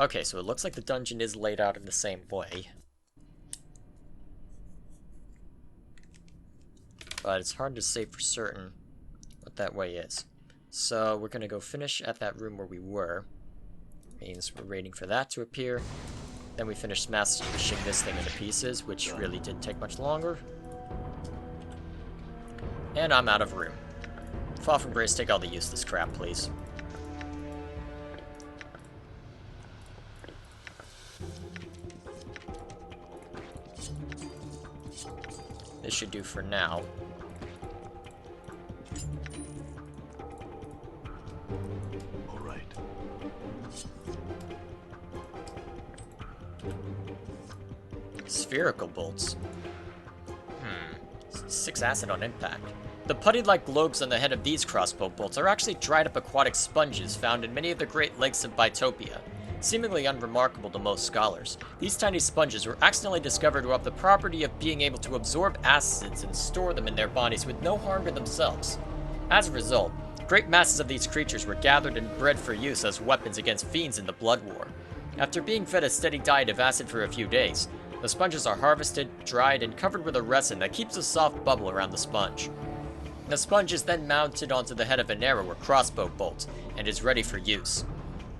Okay, so it looks like the dungeon is laid out in the same way. But it's hard to say for certain what that way is. So we're going to go finish at that room where we were. Means we're waiting for that to appear. Then we finish smashing this thing into pieces, which really didn't take much longer. And I'm out of room. Fall from grace, take all the useless crap, please. This should do for now. All right. Spherical bolts. 6 acid on impact. The putty-like globes on the head of these crossbow bolts are actually dried-up aquatic sponges found in many of the Great Lakes of Bytopia. Seemingly unremarkable to most scholars, these tiny sponges were accidentally discovered to have the property of being able to absorb acids and store them in their bodies with no harm to themselves. As a result, great masses of these creatures were gathered and bred for use as weapons against fiends in the Blood War. After being fed a steady diet of acid for a few days, the sponges are harvested, dried, and covered with a resin that keeps a soft bubble around the sponge. The sponge is then mounted onto the head of an arrow or crossbow bolt, and is ready for use.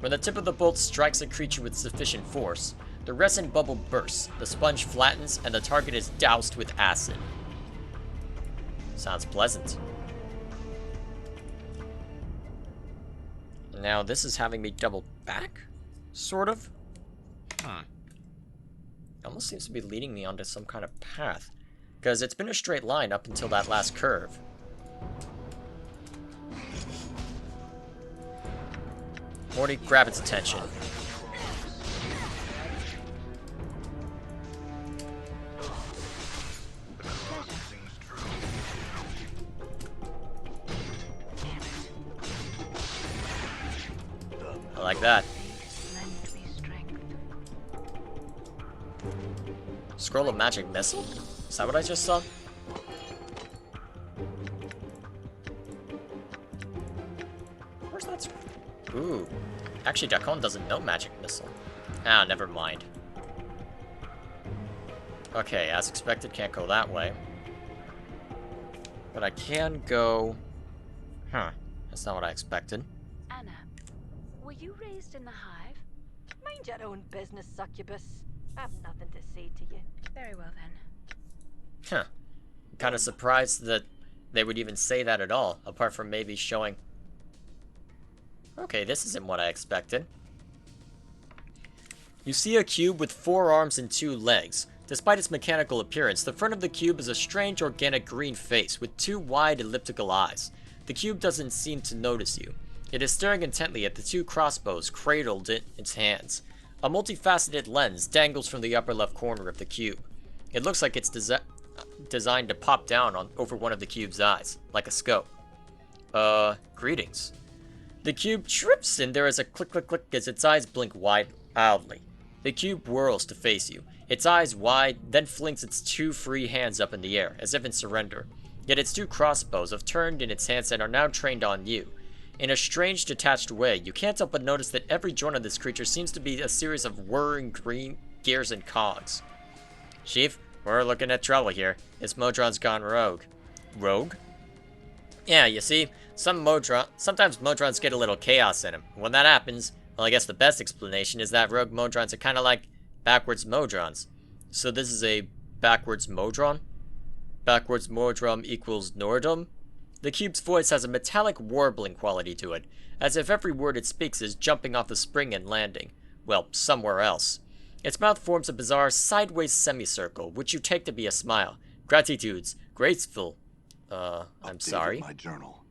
When the tip of the bolt strikes a creature with sufficient force, the resin bubble bursts, the sponge flattens, and the target is doused with acid. Sounds pleasant. Now this is having me double back? Sort of? It almost seems to be leading me onto some kind of path, because it's been a straight line up until that last curve. Morty, grab its attention. I like that. Scroll of magic missile? Is that what I just saw? Where's that scroll? Ooh. Actually, Dakon doesn't know magic missile. Ah, never mind. Okay, as expected, can't go that way. But I can go... Huh. That's not what I expected. Anna, were you raised in the hive? Mind your own business, succubus. I have nothing to say to you. Very well then. Huh. I'm kind of surprised that they would even say that at all, apart from maybe showing... Okay, this isn't what I expected. You see a cube with 4 arms and 2 legs. Despite its mechanical appearance, the front of the cube is a strange organic green face with 2 wide elliptical eyes. The cube doesn't seem to notice you. It is staring intently at the 2 crossbows cradled in its hands. A multifaceted lens dangles from the upper left corner of the cube. It looks like it's designed to pop down over one of the cube's eyes, like a scope. Greetings. The cube trips and there is a click click click as its eyes blink wildly. The cube whirls to face you, its eyes wide, then flings its 2 free hands up in the air, as if in surrender. Yet its 2 crossbows have turned in its hands and are now trained on you. In a strange, detached way, you can't help but notice that every joint of this creature seems to be a series of whirring green gears and cogs. Chief, we're looking at trouble here. This Modron's gone rogue. Rogue? Yeah, you see, sometimes Modrons get a little chaos in them. When that happens, well, I guess the best explanation is that rogue Modrons are kind of like backwards Modrons. So this is a backwards Modron? Backwards Modron equals Nordum? The cube's voice has a metallic warbling quality to it, as if every word it speaks is jumping off the spring and landing. Well, somewhere else. Its mouth forms a bizarre sideways semicircle, which you take to be a smile. Gratitudes. Graceful. I'm sorry. My journal.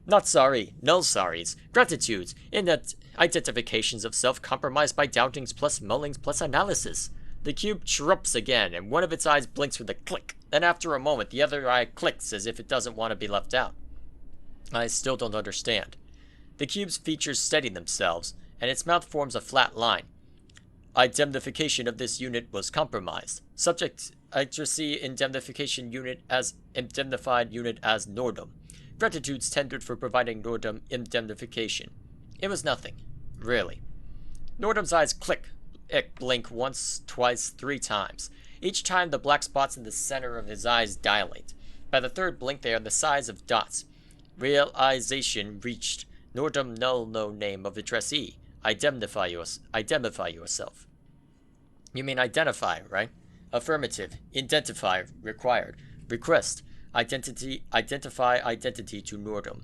Not sorry. No sorries. Gratitudes. In that identifications of self-compromise by doubtings plus mullings plus analysis. The cube chirrups again, and one of its eyes blinks with a click. Then after a moment, the other eye clicks as if it doesn't want to be left out. I still don't understand. The cube's features steady themselves, and its mouth forms a flat line. Indemnification of this unit was compromised. Subject accuracy indemnification unit as indemnified unit as Nordum. Gratitudes tendered for providing Nordum indemnification. It was nothing. Really. Nordum's eyes blink once, twice, 3 times. Each time the black spots in the center of his eyes dilate. By the third blink they are the size of dots. Realization reached. Nordum null no name of addressee. Identify yourself. You mean identify, right? Affirmative. Identify required. Request. Identify identity to Nordum.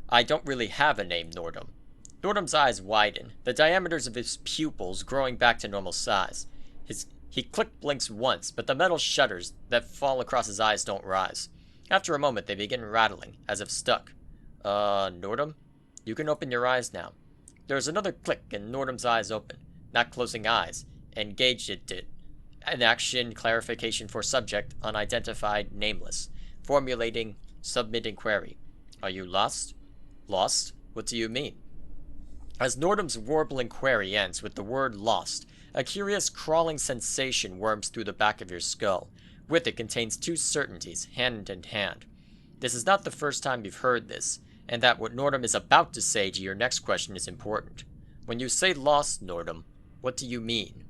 I don't really have a name, Nordum. Nordum's eyes widen, the diameters of his pupils growing back to normal size. He blinks once, but the metal shutters that fall across his eyes don't rise. After a moment, they begin rattling, as if stuck. Nordum? You can open your eyes now. There's another click, and Nordum's eyes open, not closing eyes. Engaged it did. An action clarification for subject, unidentified, nameless. Formulating, submitting query. Are you lost? Lost? What do you mean? As Nordum's warbling query ends with the word lost, a curious crawling sensation worms through the back of your skull. With it contains 2 certainties, hand in hand. This is not the first time you've heard this, and that what Nordum is about to say to your next question is important. When you say lost, Nordum, what do you mean?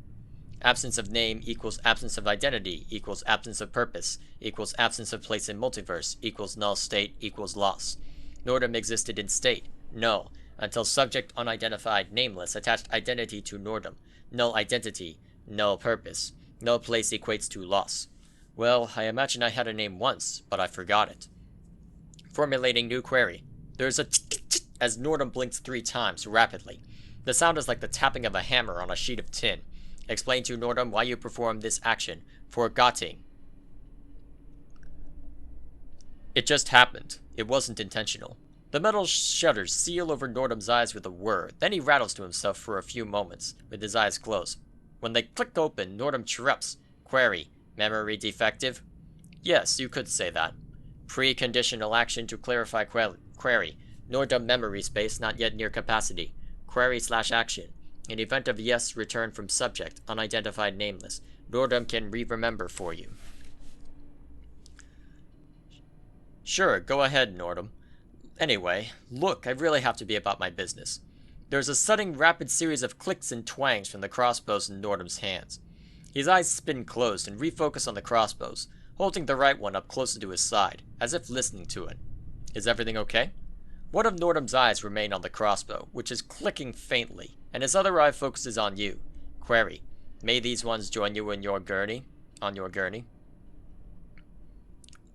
Absence of name equals absence of identity equals absence of purpose equals absence of place in multiverse equals null state equals loss. Nordum existed in state, null, until subject unidentified nameless attached identity to Nordum. Null identity, null purpose. Null place equates to loss. Well, I imagine I had a name once, but I forgot it. Formulating new query. There's a tick as Nordum blinks 3 times, rapidly. The sound is like the tapping of a hammer on a sheet of tin. Explain to Nordum why you performed this action. Forgetting. It just happened. It wasn't intentional. The metal shutters seal over Nordum's eyes with a whir, then he rattles to himself for a few moments, with his eyes closed. When they click open, Nordum chirrups. Query. Memory defective? Yes, you could say that. Preconditional action to clarify query. Nordum memory space not yet near capacity. Query/action. In event of yes, return from subject, unidentified nameless. Nordum can re-remember for you. Sure, go ahead, Nordum. Anyway, look, I really have to be about my business. There's a sudden rapid series of clicks and twangs from the crossbows in Nordum's hands. His eyes spin closed and refocus on the crossbows, holding the right one up closer to his side, as if listening to it. Is everything okay? One of Nordum's eyes remain on the crossbow, which is clicking faintly, and his other eye focuses on you. Query. May these ones join you in your gurney? On your gurney?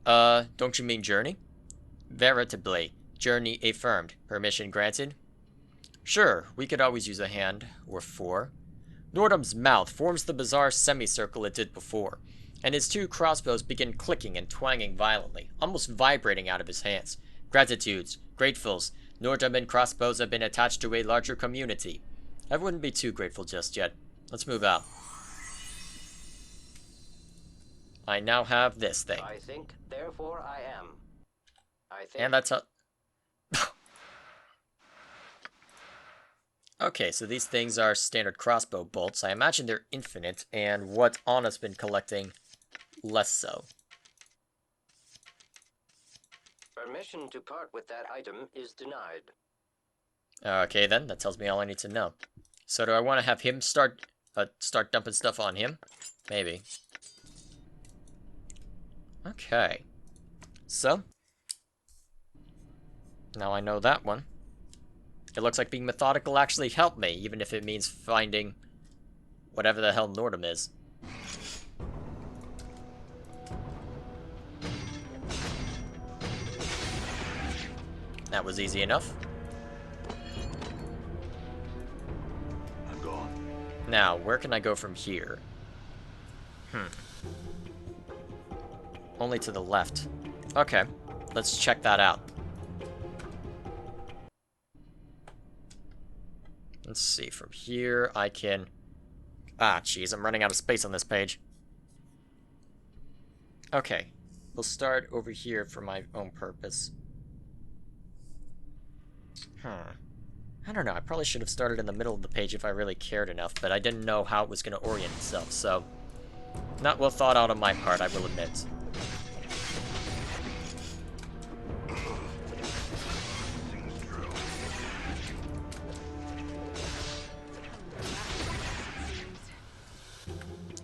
Don't you mean journey? Veritably. Journey affirmed. Permission granted? Sure, we could always use a hand, or 4. Nordum's mouth forms the bizarre semicircle it did before, and his 2 crossbows begin clicking and twanging violently, almost vibrating out of his hands. Gratitudes, gratefuls, Nordum and crossbows have been attached to a larger community. I wouldn't be too grateful just yet. Let's move out. I now have this thing. I think, therefore I am. I think. And that's a... Okay, so these things are standard crossbow bolts. I imagine they're infinite, and what Anna's been collecting, less so. Permission to part with that item is denied. Okay then, that tells me all I need to know. So do I want to have him start dumping stuff on him? Maybe. Okay. So. Now I know that one. It looks like being methodical actually helped me, even if it means finding whatever the hell Nordum is. That was easy enough. I'm gone. Now, where can I go from here? Only to the left. Okay, let's check that out. Let's see, from here I can... Ah, jeez, I'm running out of space on this page. Okay, we'll start over here for my own purpose. I don't know, I probably should have started in the middle of the page if I really cared enough, but I didn't know how it was going to orient itself, so... Not well thought out on my part, I will admit.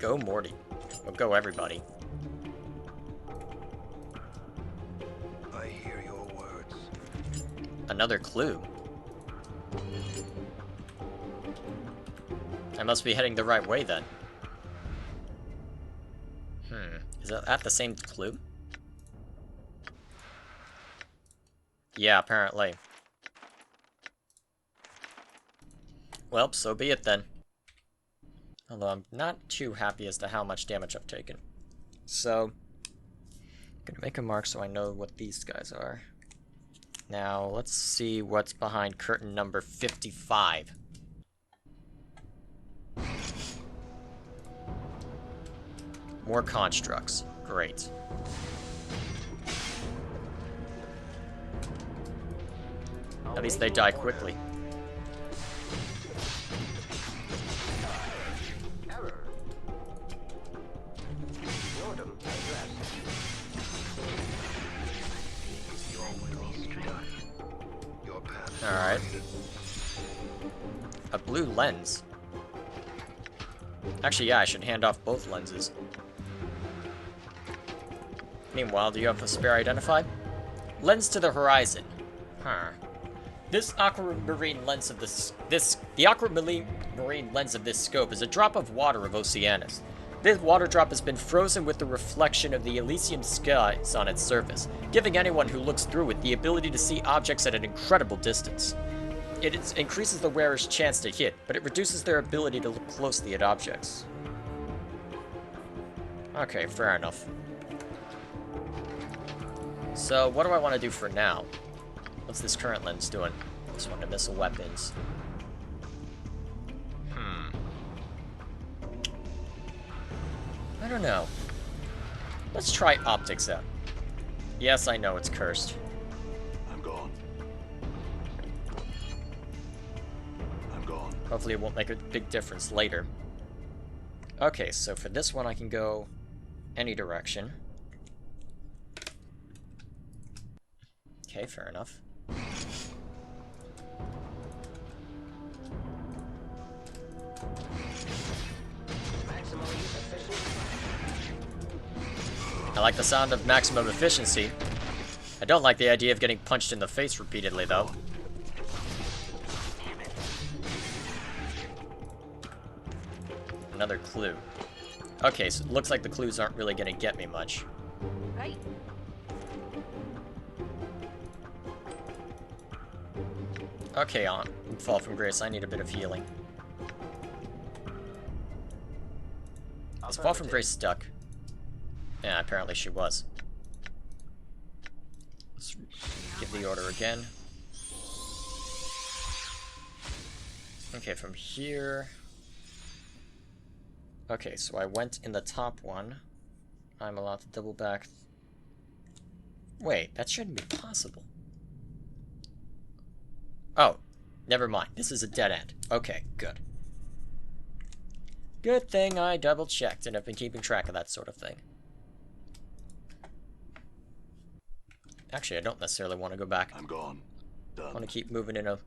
Go Morty. Well, go everybody. I hear your words. Another clue. I must be heading the right way then. Is that the same clue? Yeah, apparently. Well, so be it then. Although I'm not too happy as to how much damage I've taken. So, I'm gonna make a mark so I know what these guys are. Now, let's see what's behind curtain number 55. More constructs. Great. At least they die quickly. Error. Nordum addressed. Your path. Alright. A blue lens. Actually, yeah, I should hand off both lenses. Meanwhile, do you have a spare identified? Lens to the horizon. Huh. This aquamarine lens of the aquamarine lens of this scope is a drop of water of Oceanus. This water drop has been frozen with the reflection of the Elysium skies on its surface, giving anyone who looks through it the ability to see objects at an incredible distance. It increases the wearer's chance to hit, but it reduces their ability to look closely at objects. Okay, fair enough. So, what do I want to do for now? What's this current lens doing? This one to missile weapons. I don't know. Let's try optics out. Yes, I know it's cursed. I'm gone. I'm gone. Hopefully it won't make a big difference later. Okay, so for this one I can go any direction. Okay, fair enough. Maximally efficient. I like the sound of maximum efficiency. I don't like the idea of getting punched in the face repeatedly, though. Another clue. Okay, so it looks like the clues aren't really gonna get me much. Right. Okay, on. Fall from grace, I need a bit of healing. Is Fall from Grace stuck? Yeah, apparently she was. Let's give the order again. Okay, from here... Okay, so I went in the top one. I'm allowed to double back... Wait, that shouldn't be possible. Oh, never mind. This is a dead end. Okay, good. Good thing I double-checked and have been keeping track of that sort of thing. Actually, I don't necessarily want to go back. I'm gone. I Done. want to keep moving in a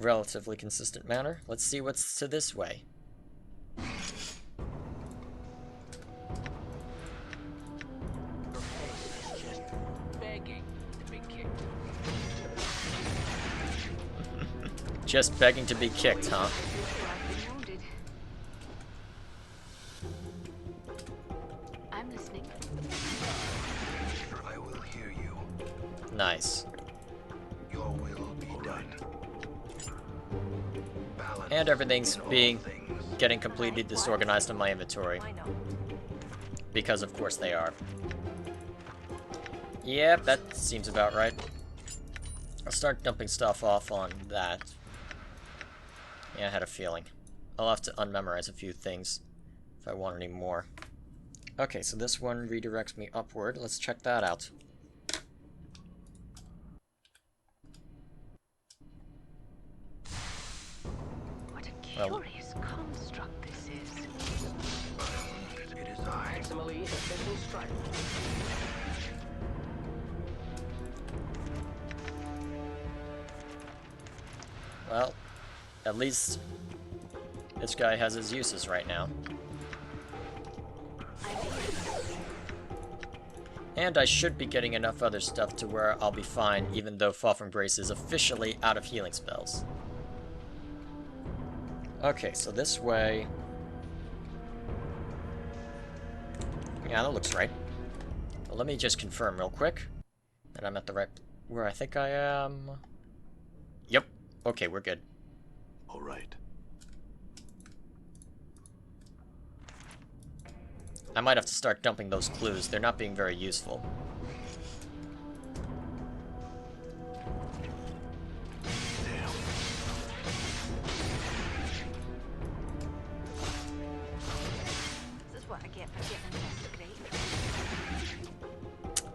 relatively consistent manner. Let's see what's to this way. Just begging to be kicked, huh? I'm listening. I will hear you. Nice. Your will be done. Balance And everything's in all being things. getting completely disorganized in my inventory. I know. Because of course they are. Yep, that seems about right. I'll start dumping stuff off on that. Yeah, I had a feeling. I'll have to unmemorize a few things if I want any more. Okay, so this one redirects me upward. Let's check that out. What a Well- curious construct this is. It is I. Maximally efficient strike. Well, at least this guy has his uses right now. And I should be getting enough other stuff to where I'll be fine, even though Fall from Grace is officially out of healing spells. Okay, so this way... Yeah, that looks right. Well, let me just confirm real quick that I'm at the right... where I think I am... Yep. Okay, we're good. All right. I might have to start dumping those clues. They're not being very useful. This is what I get for getting this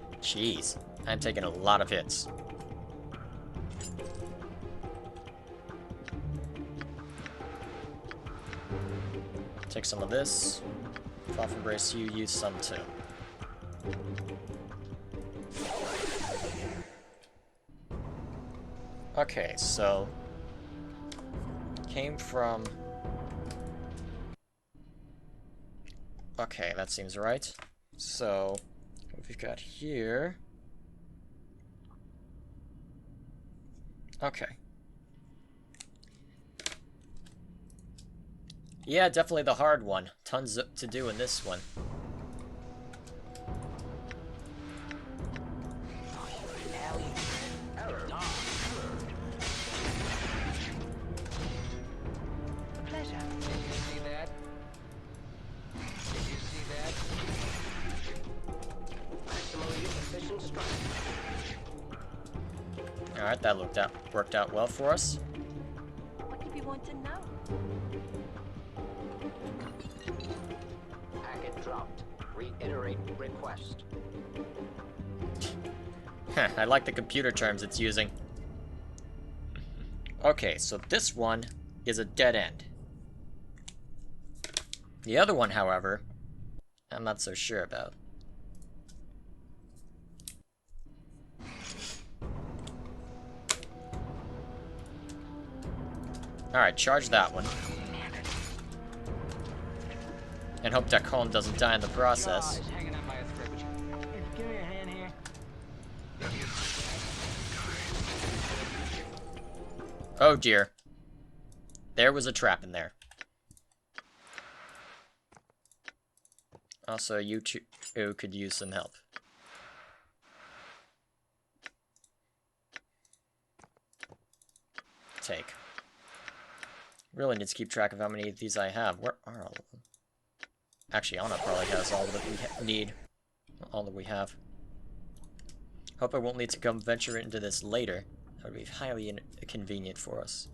great. Jeez. I'm taking a lot of hits. Take some of this. Fall from Grace, you use some too. Okay, so... Came from... Okay, that seems right. So, what we've got here... Okay. Yeah, definitely the hard one. Tons to do in this one. Pleasure. Did you see that? Did you see that? maximally efficient strike. Alright, that worked out well for us. What do you be wanting now? Packet dropped. Reiterate request. I like the computer terms it's using. Okay, so this one is a dead end. The other one, however, I'm not so sure about. Alright, charge that one. And hope Dakon doesn't die in the process. Gosh, hanging on by a thread. Would you give me a hand here? Oh dear. There was a trap in there. Also, you two could use some help. Take. Really need to keep track of how many of these I have. Where are all of them? Actually, Anna probably has all that we need. All that we have. Hope I won't need to come venture into this later. That would be highly inconvenient for us.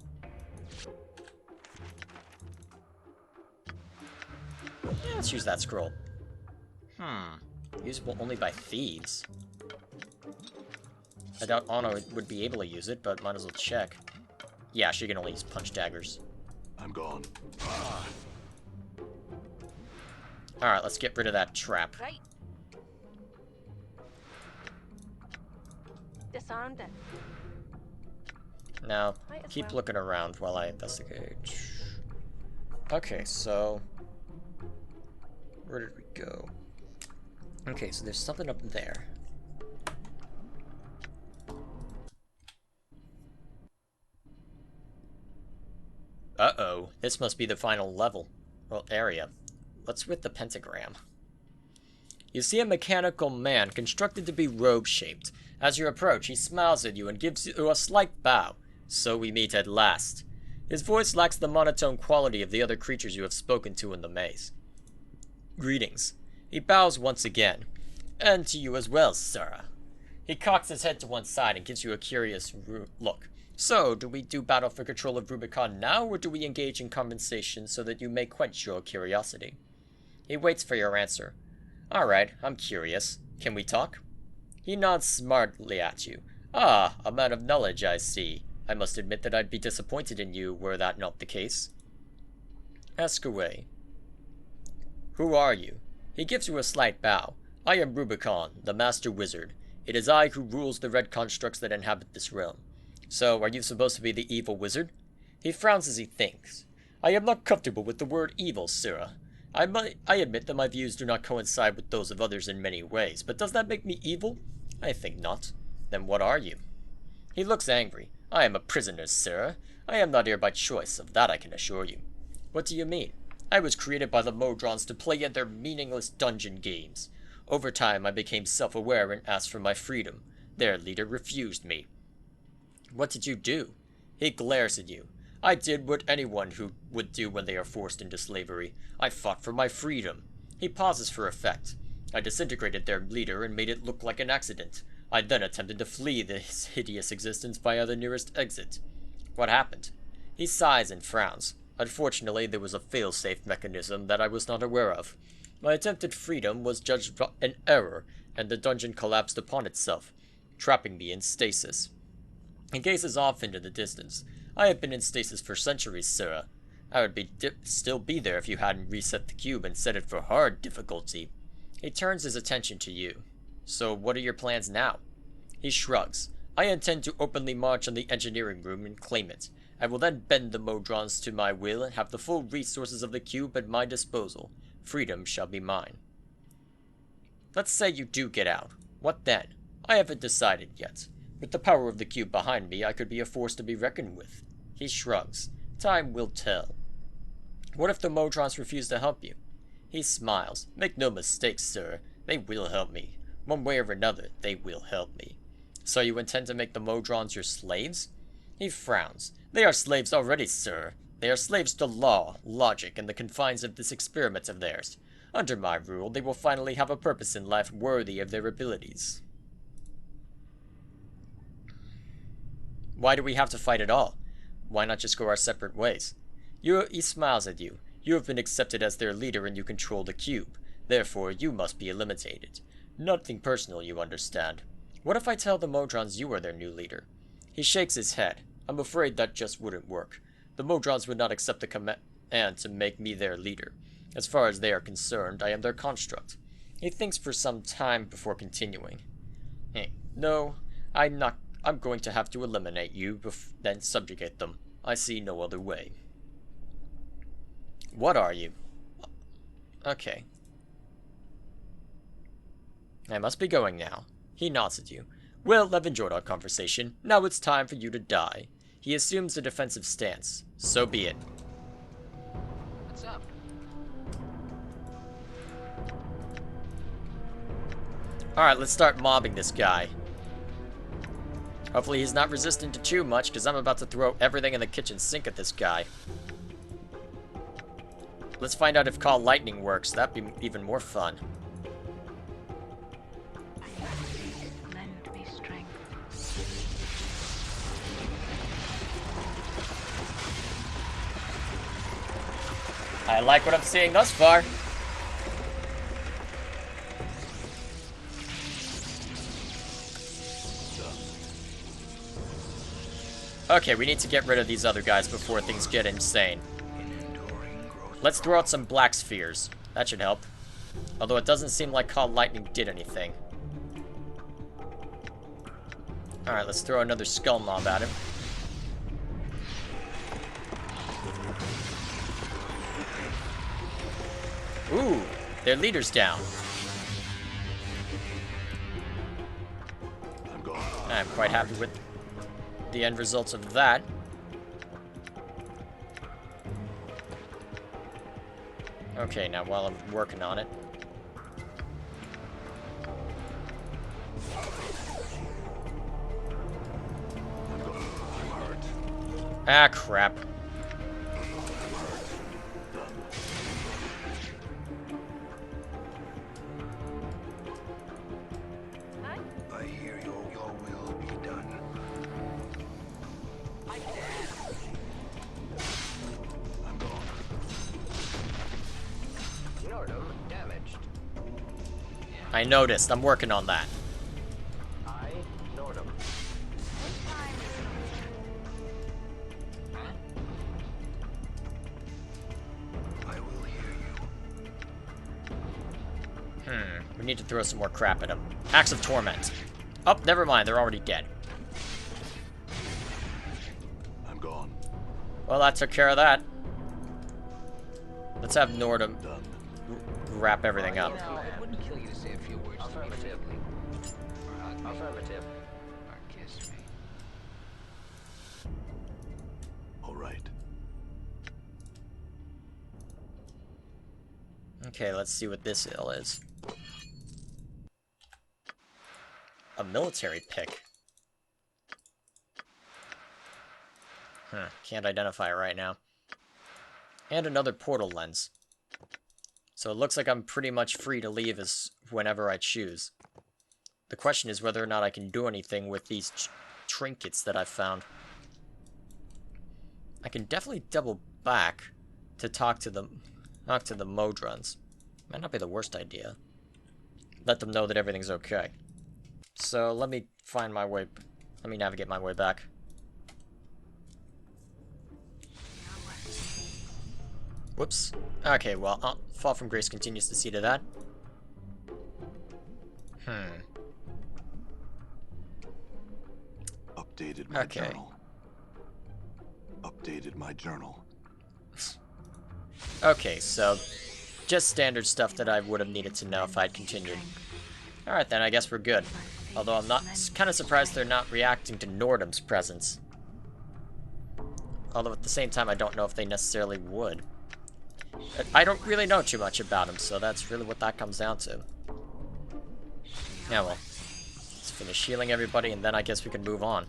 Yeah, let's use that scroll. Usable only by thieves. I doubt Anna would be able to use it, but might as well check. Yeah, she can only use punch daggers. I'm gone. Alright, let's get rid of that trap. Right. Disarmed it. Now, Might as keep well. looking around while I investigate. Okay, so... Where did we go? Okay, so there's something up there. Uh-oh, this must be the final level. Well, area. What's with the pentagram? You see a mechanical man constructed to be robe-shaped. As you approach, he smiles at you and gives you a slight bow. So we meet at last. His voice lacks the monotone quality of the other creatures you have spoken to in the maze. Greetings. He bows once again. And to you as well, Sarah. He cocks his head to one side and gives you a curious look. So, do we do battle for control of Rubicon now, or do we engage in conversation so that you may quench your curiosity? He waits for your answer. Alright, I'm curious. Can we talk? He nods smartly at you. Ah, a man of knowledge, I see. I must admit that I'd be disappointed in you were that not the case. Ask away. Who are you? He gives you a slight bow. I am Rubicon, the Master Wizard. It is I who rules the red constructs that inhabit this realm. So, are you supposed to be the evil wizard? He frowns as he thinks. I am not comfortable with the word evil, Sarah. I admit that my views do not coincide with those of others in many ways, but does that make me evil? I think not. Then what are you? He looks angry. I am a prisoner, sir. I am not here by choice, of that I can assure you. What do you mean? I was created by the Modrons to play in their meaningless dungeon games. Over time, I became self-aware and asked for my freedom. Their leader refused me. What did you do? He glares at you. I did what anyone who would do when they are forced into slavery. I fought for my freedom. He pauses for effect. I disintegrated their leader and made it look like an accident. I then attempted to flee this hideous existence via the nearest exit. What happened? He sighs and frowns. Unfortunately, there was a fail-safe mechanism that I was not aware of. My attempted freedom was judged an error, and the dungeon collapsed upon itself, trapping me in stasis. He gazes off into the distance. I have been in stasis for centuries, sir. I would still be there if you hadn't reset the cube and set it for hard difficulty. He turns his attention to you. So what are your plans now? He shrugs. I intend to openly march on the engineering room and claim it. I will then bend the Modrons to my will and have the full resources of the cube at my disposal. Freedom shall be mine. Let's say you do get out. What then? I haven't decided yet. With the power of the cube behind me, I could be a force to be reckoned with. He shrugs. Time will tell. What if the Modrons refuse to help you? He smiles. Make no mistake, sir. They will help me. One way or another, they will help me. So you intend to make the Modrons your slaves? He frowns. They are slaves already, sir. They are slaves to law, logic, and the confines of this experiment of theirs. Under my rule, they will finally have a purpose in life worthy of their abilities. Why do we have to fight at all? Why not just go our separate ways? He smiles at you. You have been accepted as their leader and you control the cube. Therefore, you must be eliminated. Nothing personal, you understand. What if I tell the Modrons you are their new leader? He shakes his head. I'm afraid that just wouldn't work. The Modrons would not accept the command to make me their leader. As far as they are concerned, I am their construct. He thinks for some time before continuing. Hey, no, I'm going to have to eliminate you, then subjugate them. I see no other way. What are you? Okay. I must be going now. He nods at you. Well, I've enjoyed our conversation. Now it's time for you to die. He assumes a defensive stance. So be it. What's up? Alright, let's start mobbing this guy. Hopefully he's not resistant to too much, because I'm about to throw everything in the kitchen sink at this guy. Let's find out if Call Lightning works. That'd be even more fun. Lend me strength. I like what I'm seeing thus far. Okay, we need to get rid of these other guys before things get insane. Let's throw out some black spheres. That should help. Although it doesn't seem like Call Lightning did anything. Alright, let's throw another Skull Mob at him. Ooh, their leader's down. I'm quite happy with the end results of that. Okay, now while I'm working on it. Ah, crap. I hear your will be done. I'm gone. Nordum damaged. I noticed. I'm working on that. I, Nordum. I will hear you. We need to throw some more crap at him. Axe of Torment. Oh, never mind. They're already dead. I'm gone. Well, that took care of that. Let's have Nordum Done. wrap everything up. You know, it wouldn't kill you to say a few words to me Affirmative. briefly. Or hug me. Affirmative. Or kiss me. All right. Okay, let's see what this ill is. A military pick. Can't identify it right now. And another portal lens. So it looks like I'm pretty much free to leave as whenever I choose. The question is whether or not I can do anything with these trinkets that I've found. I can definitely double back to talk to the Modrons. Might not be the worst idea. Let them know that everything's okay. So let me find my way. Let me navigate my way back. Whoops. Okay, well, Fall from Grace continues to see to that. Updated my Okay. journal. Updated my journal. Okay, so just standard stuff that I would have needed to know if I'd continued. Alright then, I guess we're good. Although I'm not kind of surprised they're not reacting to Nordum's presence. Although at the same time, I don't know if they necessarily would. I don't really know too much about him, so that's really what that comes down to. Yeah, well. Let's finish healing everybody, and then I guess we can move on.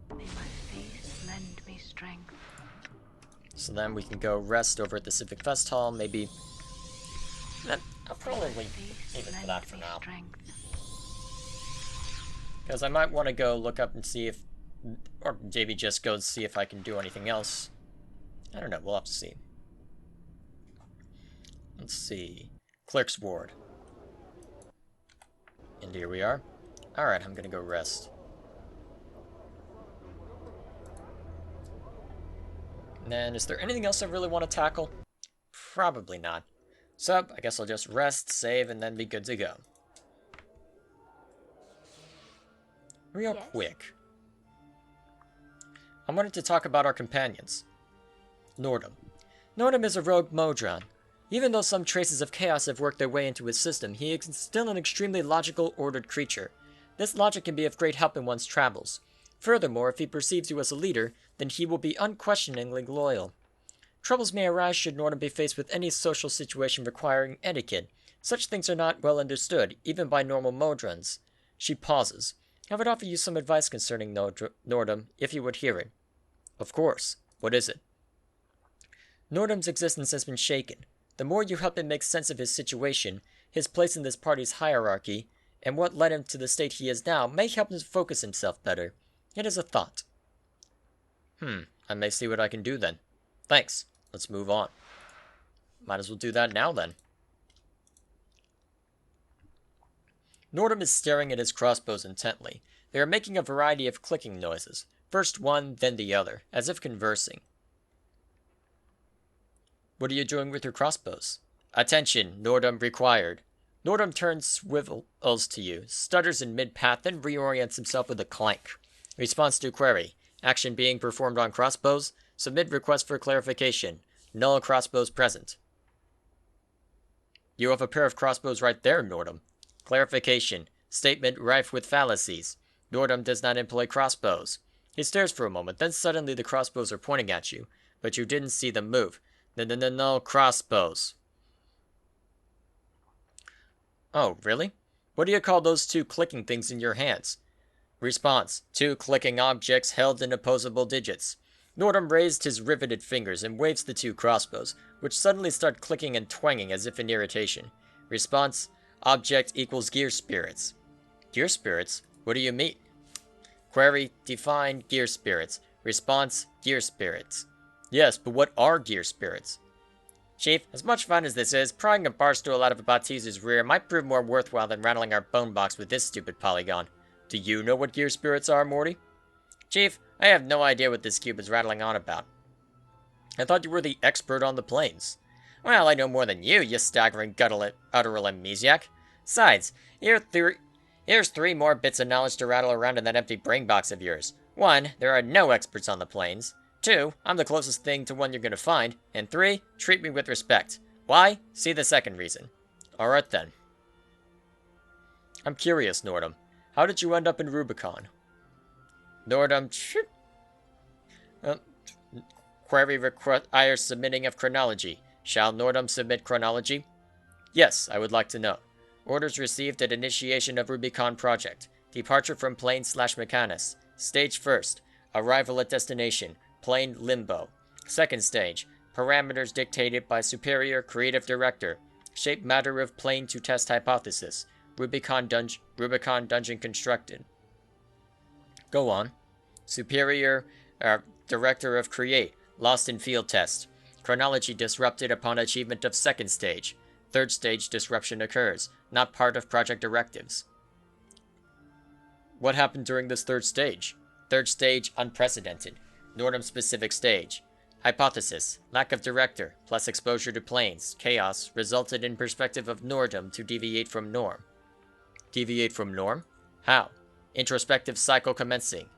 May my face lend me strength. So then we can go rest over at the Civic Fest Hall, maybe... I'll probably leave it for that for now. Because I might want to go look up and see if... Or maybe just go see if I can do anything else. I don't know, we'll have to see. Let's see. Clerk's Ward. And here we are. Alright, I'm gonna go rest. And then, is there anything else I really want to tackle? Probably not. So, I guess I'll just rest, save, and then be good to go. Real quick. I wanted to talk about our companions. Nordum. Nordum is a rogue Modron. Even though some traces of chaos have worked their way into his system, he is still an extremely logical, ordered creature. This logic can be of great help in one's travels. Furthermore, if he perceives you as a leader, then he will be unquestioningly loyal. Troubles may arise should Nordum be faced with any social situation requiring etiquette. Such things are not well understood, even by normal Modrons. She pauses. I would offer you some advice concerning Nordum, if you would hear it. Of course. What is it? Nordum's existence has been shaken. The more you help him make sense of his situation, his place in this party's hierarchy, and what led him to the state he is now, may help him focus himself better. It is a thought. I may see what I can do then. Thanks. Let's move on. Might as well do that now then. Nordum is staring at his crossbows intently. They are making a variety of clicking noises. First one, then the other, as if conversing. What are you doing with your crossbows? Attention, Nordum required. Nordum turns swivels to you, stutters in mid-path, then reorients himself with a clank. Response to query. Action being performed on crossbows. Submit request for clarification. Null crossbows present. You have a pair of crossbows right there, Nordum. Clarification. Statement rife with fallacies. Nordum does not employ crossbows. He stares for a moment, then suddenly the crossbows are pointing at you, but you didn't see them move. No crossbows. Oh, really? What do you call those two clicking things in your hands? Response. Two clicking objects held in opposable digits. Nordum raised his riveted fingers and waves the two crossbows, which suddenly start clicking and twanging as if in irritation. Response. Object equals gear spirits. Gear spirits? What do you mean? Query. Define gear spirits. Response. Gear spirits. Yes, but what are gear spirits? Chief, as much fun as this is, prying a bar stool out of a Batizu's rear might prove more worthwhile than rattling our bone box with this stupid polygon. Do you know what gear spirits are, Morty? Chief, I have no idea what this cube is rattling on about. I thought you were the expert on the planes. Well, I know more than you staggering guttural amnesiac. Besides, here's 3 more bits of knowledge to rattle around in that empty brain box of yours. 1, there are no experts on the planes. 2, I'm the closest thing to one you're gonna find. And 3, treat me with respect. Why? See the second reason. Alright then. I'm curious, Nordum. How did you end up in Rubicon? Nordum, query requires submitting of chronology. Shall Nordum submit chronology? Yes, I would like to know. Orders received at initiation of Rubicon project. Departure from plane/Mechanus. Stage 1st. Arrival at destination. Plane Limbo. Second stage. Parameters dictated by Superior Creative Director. Shape matter of plane to test hypothesis. Rubicon dungeon constructed. Go on. Superior Director of Create. Lost in field test. Chronology disrupted upon achievement of second stage. Third stage disruption occurs. Not part of project directives. What happened during this third stage? Third stage, unprecedented. Nordum specific stage. Hypothesis, lack of director, plus exposure to planes, chaos, resulted in perspective of Nordum to deviate from norm. Deviate from norm? How? Introspective cycle commencing.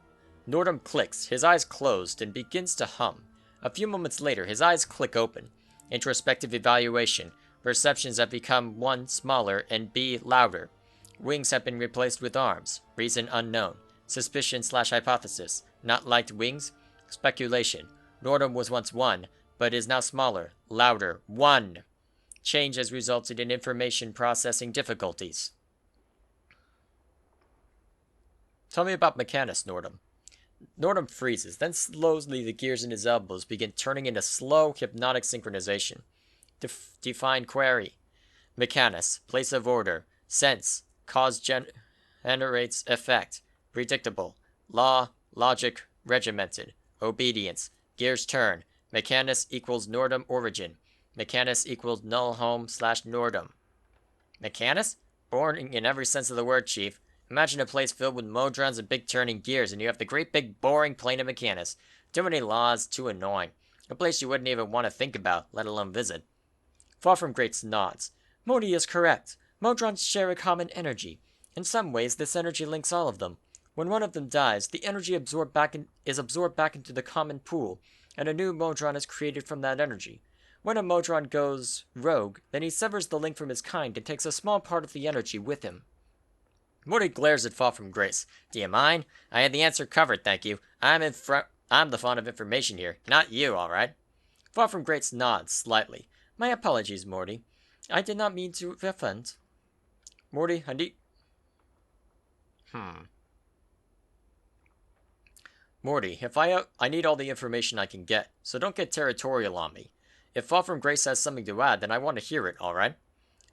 Nordum clicks, his eyes closed, and begins to hum. A few moments later, his eyes click open. Introspective evaluation. Perceptions have become 1. Smaller, and B. Louder. Wings have been replaced with arms. Reason unknown. Suspicion/hypothesis. Not liked wings? Speculation. Nordum was once 1, but is now smaller, louder. 1. Change has resulted in information processing difficulties. Tell me about Mechanus, Nordum. Nordum freezes, then slowly the gears in his elbows begin turning into slow, hypnotic synchronization. Define query. Mechanus, place of order. Sense, cause generates effect. Predictable. Law, logic, regimented. Obedience. Gears turn. Mechanus equals Nordum origin. Mechanus equals null home/Nordum. Mechanus? Boring in every sense of the word, Chief. Imagine a place filled with Modrons and big turning gears, and you have the great big boring plane of Mechanus. Too many laws, too annoying. A place you wouldn't even want to think about, let alone visit. Far from Greats nods. Modi is correct. Modrons share a common energy. In some ways, this energy links all of them. When one of them dies, the energy is absorbed back into the common pool, and a new Modron is created from that energy. When a Modron goes rogue, then he severs the link from his kind and takes a small part of the energy with him. Morty glares at Fall from Grace. Do you mind? I had the answer covered, thank you. I'm the font of information here, not you, alright? Fall from Grace nods slightly. My apologies, Morty. I did not mean to offend. Morty, Morty, if I need all the information I can get, so don't get territorial on me. If Fall from Grace has something to add, then I want to hear it, alright?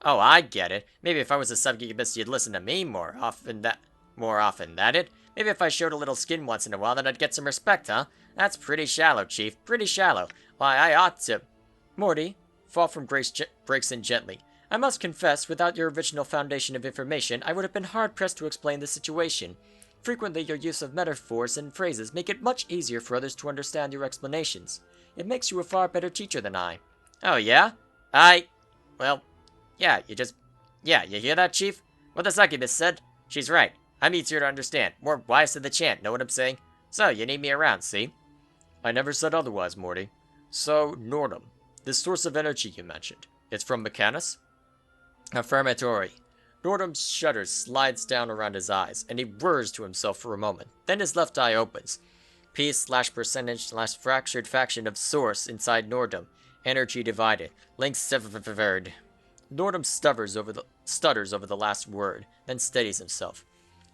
Oh, I get it. Maybe if I was a succubus, you'd listen to me more often, that it? Maybe if I showed a little skin once in a while, then I'd get some respect, huh? That's pretty shallow, Chief. Pretty shallow. Why, I ought to... Morty, Fall from Grace breaks in gently. I must confess, without your original foundation of information, I would have been hard-pressed to explain the situation. Frequently, your use of metaphors and phrases make it much easier for others to understand your explanations. It makes you a far better teacher than I. Oh, yeah? Well... Yeah, you hear that, Chief? What the succubus said? She's right. I'm easier to understand. More wise to the chant, know what I'm saying? So, you need me around, see? I never said otherwise, Morty. So, Nordum, this source of energy you mentioned, it's from Mechanus? Affirmatory. Nordum's shutter slides down around his eyes, and he whirs to himself for a moment. Then his left eye opens. Piece/percentage/fractured faction of source inside Nordum. Energy divided. Links severed. Nordum stutters over the last word, then steadies himself.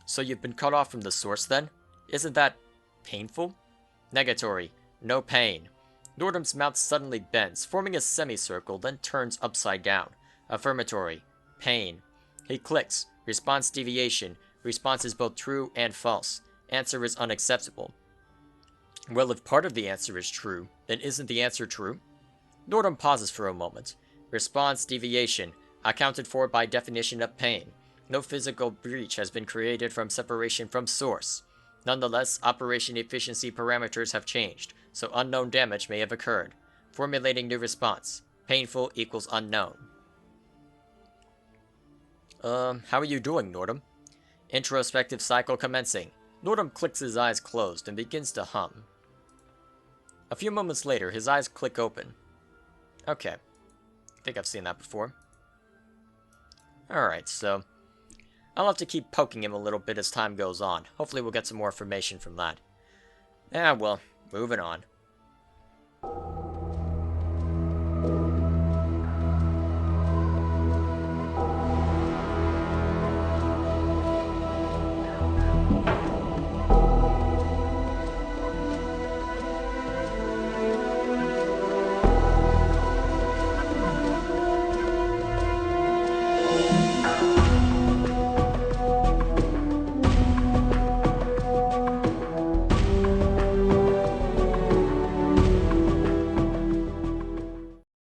So you've been cut off from the source, then? Isn't that painful? Negatory. No pain. Nordum's mouth suddenly bends, forming a semicircle, then turns upside down. Affirmatory. Pain. He clicks. Response deviation. Response is both true and false. Answer is unacceptable. Well, if part of the answer is true, then isn't the answer true? Nordum pauses for a moment. Response deviation, accounted for by definition of pain. No physical breach has been created from separation from source. Nonetheless, operation efficiency parameters have changed, so unknown damage may have occurred. Formulating new response. Painful equals unknown. How are you doing, Nordum? Introspective cycle commencing. Nordum clicks his eyes closed and begins to hum. A few moments later, his eyes click open. Okay. I think I've seen that before. Alright, so I'll have to keep poking him a little bit as time goes on. Hopefully we'll get some more information from that. Well, moving on.